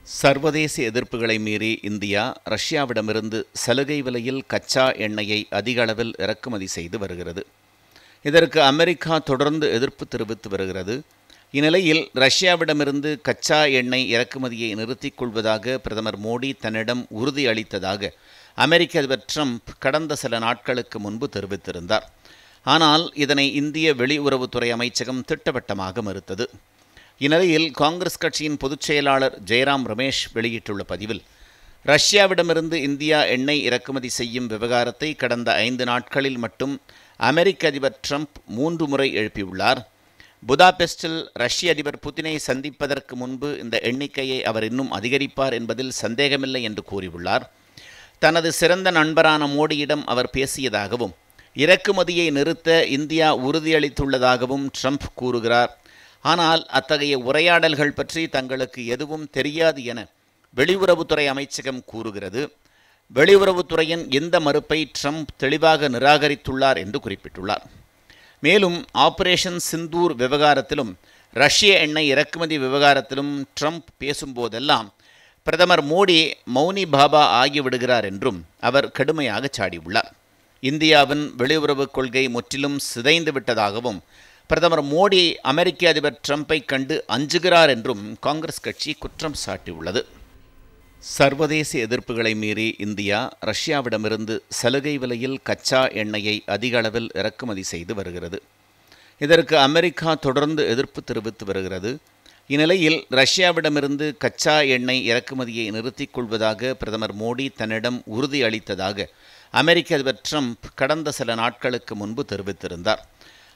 சர்வதேச எதிர்ப்புகளை மீறி இந்தியா ரஷ்யாவிடமிருந்து சலுகை விலையில் கச்சா எண்ணெயை அதிக அளவில் இறக்குமதி செய்து வருகிறது. இதற்கு அமெரிக்கா தொடர்ந்து எதிர்ப்பு தெரிவித்து வருகிறது. இந்நிலையில் ரஷ்யாவிடமிருந்து கச்சா எண்ணெய் இறக்குமதியை நிறுத்திக் கொள்வதாக பிரதமர் மோடி தன்னிடம் உறுதி அளித்ததாக அமெரிக்க அதிபர் ட்ரம்ப் கடந்த சில நாட்களுக்கு முன்பு தெரிவித்திருந்தார். ஆனால் இதனை இந்திய வெளியுறவுத்துறை அமைச்சகம் திட்டவட்டமாக மறுத்தது. இந்நிலையில் காங்கிரஸ் கட்சியின் பொதுச் செயலாளர் ஜெயராம் ரமேஷ் வெளியிட்டுள்ள பதிவில், ரஷ்யாவிடமிருந்து இந்தியா எண்ணெய் இறக்குமதி செய்யும் விவகாரத்தை கடந்த 5 நாட்களில் மட்டும் அமெரிக்க அதிபர் ட்ரம்ப் 3 முறை எழுப்பியுள்ளார். புதாபெஸ்டில் ரஷ்ய அதிபர் புதினை சந்திப்பதற்கு முன்பு இந்த எண்ணிக்கையை அவர் இன்னும் அதிகரிப்பார் என்பதில் சந்தேகமில்லை என்று கூறியுள்ளார். தனது சிறந்த நண்பரான மோடியிடம் அவர் பேசியதாகவும் இறக்குமதியை நிறுத்த இந்தியா உறுதியளித்துள்ளதாகவும் ட்ரம்ப் கூறுகிறார். ஆனால் அத்தகைய உரையாடல்கள் பற்றி தங்களுக்கு எதுவும் தெரியாது என வெளியுறவுத்துறை அமைச்சகம் கூறுகிறது. வெளியுறவுத்துறையின் இந்த மறுப்பை ட்ரம்ப் தெளிவாக நிராகரித்துள்ளார் என்று குறிப்பிட்டுள்ளார். மேலும் ஆபரேஷன் சிந்தூர் விவகாரத்திலும் ரஷ்ய எண்ணெய் இறக்குமதி விவகாரத்திலும் ட்ரம்ப் பேசும்போதெல்லாம் பிரதமர் மோடி மௌனி பாபா ஆகிவிடுகிறார் என்றும் அவர் கடுமையாக சாடியுள்ளார். இந்தியாவின் வெளியுறவுக் கொள்கை முற்றிலும் சிதைந்து விட்டதாகவும் பிரதமர் மோடி அமெரிக்க அதிபர் ட்ரம்பை கண்டு அஞ்சுகிறார் என்றும் காங்கிரஸ் கட்சி குற்றம் சாட்டியுள்ளது. சர்வதேச எதிர்ப்புகளை மீறி இந்தியா ரஷ்யாவிடமிருந்து சலுகை விலையில் கச்சா எண்ணெயை அதிக அளவில் இறக்குமதி செய்து வருகிறது. இதற்கு அமெரிக்கா தொடர்ந்து எதிர்ப்பு தெரிவித்து வருகிறது. இந்நிலையில் ரஷ்யாவிடமிருந்து கச்சா எண்ணெய் இறக்குமதியை நிறுத்திக் கொள்வதாக பிரதமர் மோடி தன்னிடம் உறுதி அளித்ததாக அமெரிக்க அதிபர் ட்ரம்ப் கடந்த சில நாட்களுக்கு முன்பு தெரிவித்திருந்தார்.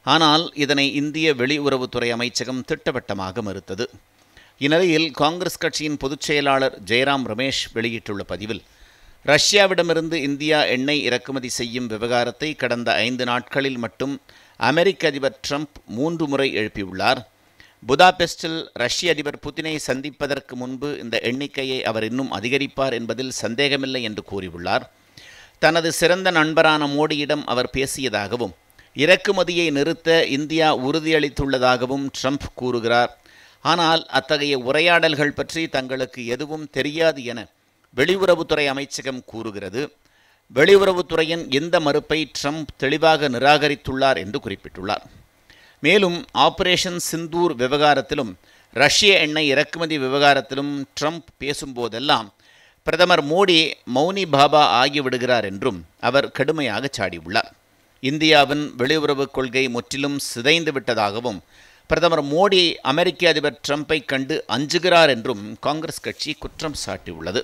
ஆனால் இதனை இந்திய வெளியுறவுத்துறை அமைச்சகம் திட்டவட்டமாக மறுத்தது. இந்நிலையில் காங்கிரஸ் கட்சியின் பொதுச் செயலாளர் ஜெயராம் ரமேஷ் வெளியிட்டுள்ள பதிவில், ரஷ்யாவிடமிருந்து இந்தியா எண்ணெய் இறக்குமதி செய்யும் விவகாரத்தை கடந்த 5 நாட்களில் மட்டும் அமெரிக்க அதிபர் ட்ரம்ப் 3 முறை எழுப்பியுள்ளார். புதாபெஸ்டில் ரஷ்ய அதிபர் புதினை சந்திப்பதற்கு முன்பு இந்த எண்ணிக்கையை அவர் இன்னும் அதிகரிப்பார் என்பதில் சந்தேகமில்லை என்று கூறியுள்ளார். தனது சிறந்த நண்பரான மோடியிடம் அவர் பேசியதாகவும் இறக்குமதியை நிறுத்த இந்தியா உறுதியளித்துள்ளதாகவும் ட்ரம்ப் கூறுகிறார். ஆனால் அத்தகைய உரையாடல்கள் பற்றி தங்களுக்கு எதுவும் தெரியாது என வெளியுறவுத்துறை அமைச்சகம் கூறுகிறது. வெளியுறவுத்துறையின் இந்த மறுப்பை ட்ரம்ப் தெளிவாக நிராகரித்துள்ளார் என்று குறிப்பிட்டுள்ளார். மேலும் ஆபரேஷன் சிந்தூர் விவகாரத்திலும் ரஷ்ய எண்ணெய் இறக்குமதி விவகாரத்திலும் ட்ரம்ப் பேசும்போதெல்லாம் பிரதமர் மோடி மௌனி பாபா ஆகிவிடுகிறார் என்றும் அவர் கடுமையாக சாடியுள்ளார். இந்தியாவின் வெளியுறவுக் கொள்கை முற்றிலும் சிதைந்து விட்டதாகவும் பிரதமர் மோடி அமெரிக்க அதிபர் ட்ரம்பை கண்டு அஞ்சுகிறார் என்றும் காங்கிரஸ் கட்சி குற்றம் சாட்டியுள்ளது.